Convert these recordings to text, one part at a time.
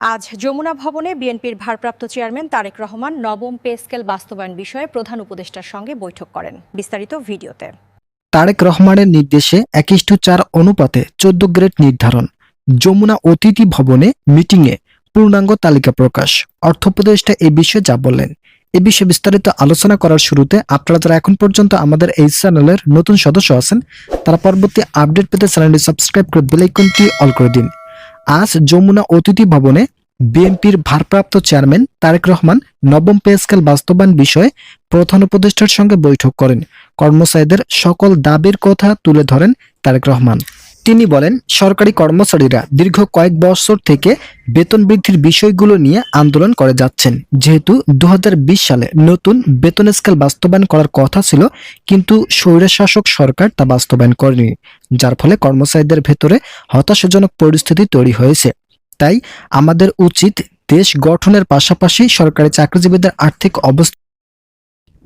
আজ যমুনা ভবনে বিএনপির ভারপ্রাপ্ত চেয়ারম্যান তারেক রহমান নবম পে স্কেল বাস্তবায়ন বিষয়ে প্রধান উপদেষ্টার সঙ্গে বৈঠক করেন। বিস্তারিত ভিডিওতে। তারেক রহমানের নির্দেশে 1:4 অনুপাতে 14 গ্রেড নির্ধারণ। যমুনা অতিথি ভবনে মিটিংয়ে পূর্ণাঙ্গ তালিকা প্রকাশ। অর্থ উপদেষ্টা এ বিষয়ে যা বললেন, এ বিষয়ে বিস্তারিত আলোচনা করার শুরুতে আপনারা যারা এখন পর্যন্ত আমাদের এই চ্যানেলের নতুন সদস্য আছেন তারা পরবর্তী আপডেট পেতে চ্যানেলটি সাবস্ক্রাইব করে বেল আইকনটি অল করে দিন। আজ যমুনা অতিথি ভবনে বিএনপির ভারপ্রাপ্ত চেয়ারম্যান তারেক রহমান নবম পে স্কেল বাস্তবায়ন বিষয়ে প্রধান উপদেষ্টার সঙ্গে বৈঠক করেন। কর্মচারীদের সকল দাবির কথা তুলে ধরেন তারেক রহমান। তিনি বলেন, সরকারি কর্মচারীরা দীর্ঘ কয়েক বছর থেকে বেতন বৃদ্ধির বিষয়গুলো নিয়ে আন্দোলন করে যাচ্ছেন। যেহেতু 2020 সালে নতুন বেতন স্কেল বাস্তবায়ন করার কথা ছিল, কিন্তু স্বৈরশাসক সরকার তা বাস্তবায়ন করেনি, যার ফলে কর্মচারীদের ভেতরে হতাশাজনক পরিস্থিতি তৈরি হয়েছে। তাই আমাদের উচিত দেশ গঠনের পাশাপাশি সরকারি চাকরিজীবীদের আর্থিক অবস্থা।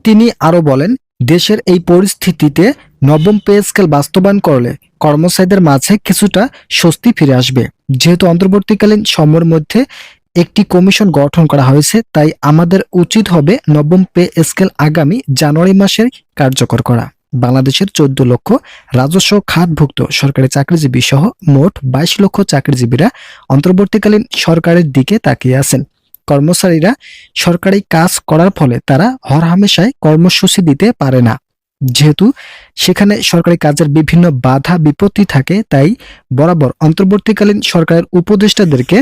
তিনি আরো বলেন, দেশের এই পরিস্থিতিতে নবম পে স্কেল বাস্তবায়ন করলে কর্মচারীদের মাঝে কিছুটা স্বস্তি ফিরে আসবে। যেহেতু অন্তর্বর্তীকালীন সময়ের মধ্যে একটি কমিশন গঠন করা হয়েছে, তাই আমাদের উচিত হবে নবম পে স্কেল আগামী জানুয়ারি মাসে কার্যকর করা। বাংলাদেশের 14 লক্ষ রাজস্ব খাতভুক্ত সরকারি চাকরিজীবী সহ মোট 22 লক্ষ চাকরিজীবীরা অন্তর্বর্তীকালীন সরকারের দিকে তাকিয়ে আছেন। কর্মচারীরা সরকারি কাজ করার ফলে তারা হরহামেশায় কর্মসূচি দিতে পারে না। যেহেতু সেখানে সরকারি কাজের বিভিন্ন বাধা বিপত্তি থাকে, তাই বরাবর অন্তর্বর্তীকালীন সরকারের উপদেষ্টাদেরকে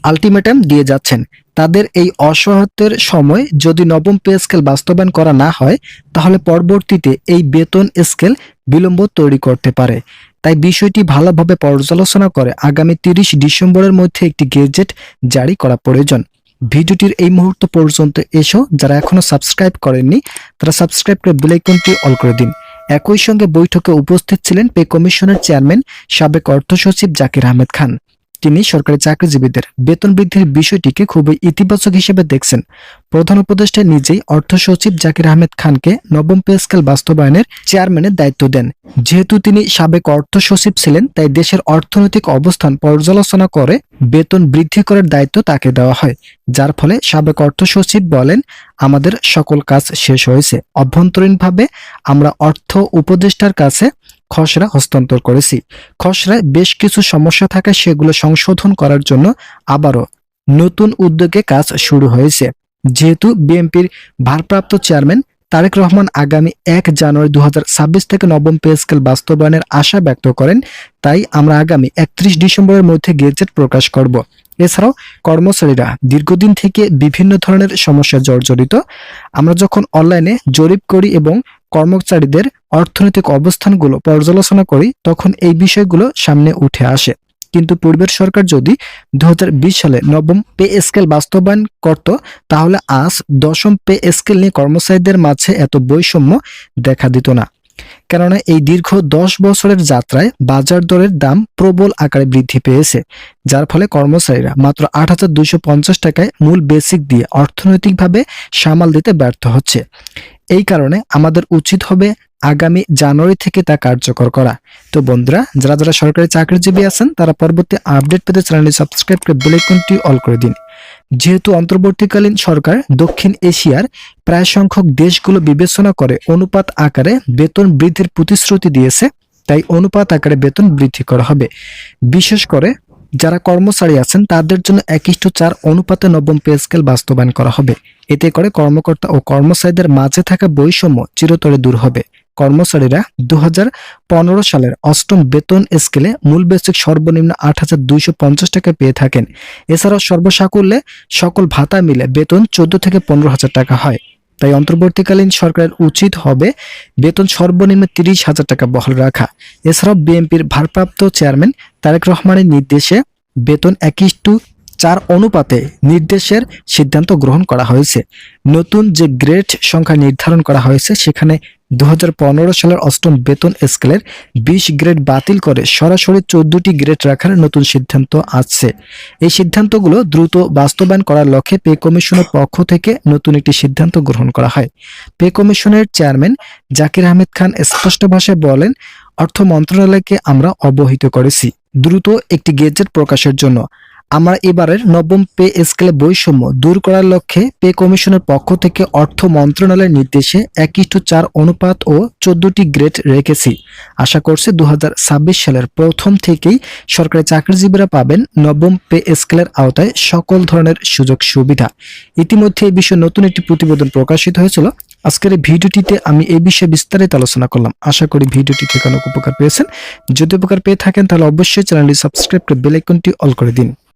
আলটিমেটাম দিয়ে যাচ্ছেন। তাদের এই অসহায়ত্বের সময় যদি নবম পে স্কেল বাস্তবায়ন করা না হয়, তাহলে পরবর্তীতে এই বেতন স্কেল বিলম্ব তৈরি করতে পারে। তাই বিষয়টি ভালোভাবে পর্যালোচনা করে আগামী 30 ডিসেম্বরের মধ্যে একটি গেজেট জারি করা প্রয়োজন। ভিডিওটির এই মুহূর্ত পর্যন্ত এসো যারা এখনো সাবস্ক্রাইব করেননি তারা সাবস্ক্রাইব করে বেল আইকনটি অল করে দিন। একই সঙ্গে বৈঠকে উপস্থিত ছিলেন পে কমিশনের চেয়ারম্যান সাবেক অর্থ সচিব জাকির আহমেদ খান। তিনি সরকারি চাকরিজীবীদের বেতন বৃদ্ধির বিষয়টিকে খুবই ইতিবাচক হিসেবে দেখছেন। প্রধান উপদেষ্টা নিজেই অর্থ সচিব জাকির আহমেদ খানকে নবম পে স্কেল বাস্তবায়নের চেয়ারম্যানের দায়িত্ব দেন। যেহেতু তিনি সাবেক অর্থ সচিব ছিলেন, তাই দেশের অর্থনৈতিক অবস্থান পর্যালোচনা করে বেতন বৃদ্ধি করার দায়িত্ব তাকে দেওয়া হয়। যার ফলে সাবেক অর্থ সচিব বলেন, আমাদের সকল কাজ শেষ হয়েছে। অভ্যন্তরীণভাবে আমরা অর্থ উপদেষ্টার কাছে খসড়া হস্তান্তর করেছি। খসড়ায় বেশ কিছু সমস্যা থাকায় সেগুলো সংশোধন করার জন্য আবারও নতুন উদ্যোগে কাজ শুরু হয়েছে। যেহেতু বিএনপির ভারপ্রাপ্ত চেয়ারম্যান তারেক রহমান আগামী 1 জানুয়ারি 2026 থেকে নবম পে স্কেল বাস্তবায়নের আশা ব্যক্ত করেন, তাই আমরা আগামী 31 ডিসেম্বরের মধ্যে গেজেট প্রকাশ করব। এছাড়াও কর্মচারীরা দীর্ঘদিন থেকে বিভিন্ন ধরনের সমস্যা জর্জরিত। আমরা যখন অনলাইনে জরিপ করি এবং কর্মচারীদের অর্থনৈতিক অবস্থানগুলো পর্যালোচনা করি, তখন এই বিষয়গুলো সামনে উঠে আসে। কিন্তু পূর্বের সরকার যদি 2020 সালে নবম পে স্কেল বাস্তবায়ন করত, তাহলে আজ দশম পে স্কেল নিয়ে কর্মচারীদের মাঝে এত বৈষম্য দেখা দিত না। কেননা এই দীর্ঘ 10 বছরের যাত্রায় বাজার দরের দাম প্রবল আকারে বৃদ্ধি পেয়েছে, যার ফলে কর্মচারীরা মাত্র 8,250 টাকায় মূল বেসিক দিয়ে অর্থনৈতিকভাবে সামাল দিতে ব্যর্থ হচ্ছে। এই কারণে আমাদের উচিত হবে আগামী জানুয়ারি থেকে তা কার্যকর করা। তো বন্ধুরা, যারা যারা সরকারি চাকরিজীবী আছেন তারা পরবর্তী আপডেট পেতে চ্যানেলটি সাবস্ক্রাইব করে বেল আইকনটি অল করে দিন। যেহেতু অন্তর্বর্তীকালীন সরকার দক্ষিণ এশিয়ার প্রায় সংখ্যক দেশগুলো বিবেচনা করে অনুপাত আকারে বেতন বৃদ্ধির প্রতিশ্রুতি দিয়েছে, তাই অনুপাত আকারে বেতন বৃদ্ধি করা হবে। বিশেষ করে যারা কর্মচারী আছেন তাদের জন্য 1:4 অনুপাতে নবম পে স্কেল বাস্তবায়ন করা হবে। এতে করে কর্মকর্তা ও কর্মচারীদের মাঝে থাকা বৈষম্য চিরতরে দূর হবে। কর্মচারীরা 2015 সালের অষ্টম বেতন স্কেলে মূল বেসিক সর্বনিম্ন 8,250 টাকা পেয়ে থাকেন। এছাড়াও সর্বসাকুল্যে সকল ভাতা মিলে বেতন 14 থেকে 15,000 টাকা হয়। তাই অন্তর্বর্তীকালীন সরকারের উচিত হবে বেতন সর্বনিম্ন 30,000 টাকা বহাল রাখা। এছাড়াও বিএনপির ভারপ্রাপ্ত চেয়ারম্যান তারেক রহমানের নির্দেশে বেতন 1:4 অনুপাতে নির্দেশের সিদ্ধান্ত গ্রহণ করা হয়েছে। নতুন যে গ্রেড সংখ্যা নির্ধারণ করা হয়েছে, সেখানে 2015 সালের অষ্টম বেতন স্কেলের 20 গ্রেড বাতিল করে সরাসরি 14টি গ্রেড রাখার নতুন সিদ্ধান্ত আছে। এই সিদ্ধান্তগুলো দ্রুত বাস্তবায়ন করার লক্ষ্যে পে কমিশনের পক্ষ থেকে নতুন একটি সিদ্ধান্ত গ্রহণ করা হয়। পে কমিশনের চেয়ারম্যান জাকির আহমেদ খান স্পষ্ট ভাষায় বলেন, অর্থ মন্ত্রণালয়কে আমরা অবহিত করেছি দ্রুত একটি গেজেট প্রকাশের জন্য। আমরা এবারের নবম পে স্কেলে বৈষম্য দূর করার লক্ষ্যে পে কমিশনের পক্ষ থেকে অর্থ মন্ত্রণালয়ের নির্দেশে 1:4 অনুপাত ও 14টি গ্রেড রেখেছি। আশা করছি 2026 সালের প্রথম থেকেই সরকারি চাকরিজীবীরা পাবেন নবম পে স্কেলের আওতায় সকল ধরনের সুযোগ সুবিধা। ইতিমধ্যে এই বিষয়ে নতুন একটি প্রতিবেদন প্রকাশিত হয়েছিল। আজকের এই ভিডিওটিতে আমি এই বিষয়ে বিস্তারিত আলোচনা করলাম। আশা করি ভিডিওটি থেকে অনেক উপকার পেয়েছেন। যদি উপকার পেয়ে থাকেন তাহলে অবশ্যই চ্যানেলটি সাবস্ক্রাইব করে বেল আইকনটি অল করে দিন।